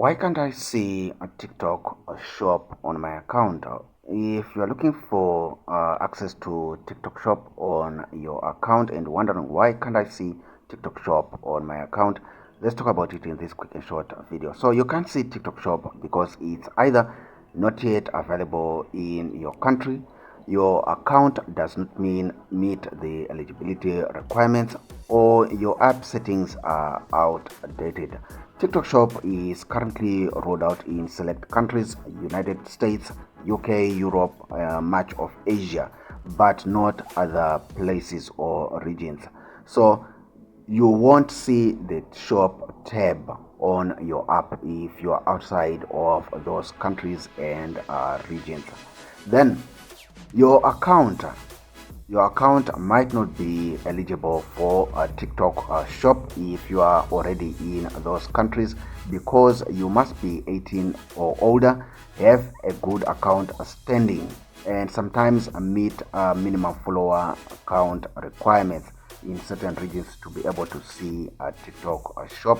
Why can't I see a TikTok shop on my account? If you're looking for access to TikTok shop on your account and wondering why can't I see TikTok shop on my account, let's talk about it in this quick and short video. So you can't see TikTok shop because it's either not yet available in your country, your account does not meet the eligibility requirements, or your app settings are outdated. TikTok Shop is currently rolled out in select countries: United States, UK, Europe, much of Asia, but not other places or regions. So you won't see the shop tab on your app if you are outside of those countries and regions. Then your account your account might not be eligible for a TikTok shop if you are already in those countries, because you must be 18 or older, have a good account standing, and sometimes meet minimum follower count requirements in certain regions to be able to see a TikTok shop.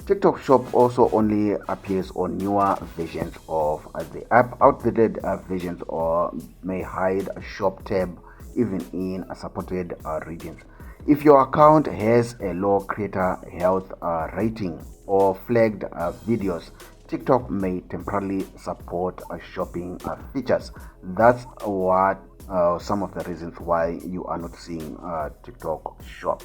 TikTok shop also only appears on newer versions of the app. Outdated versions or may hide a shop tab even in supported regions. If your account has a low creator health rating or flagged videos, TikTok may temporarily support shopping features. That's what some of the reasons why you are not seeing TikTok shop.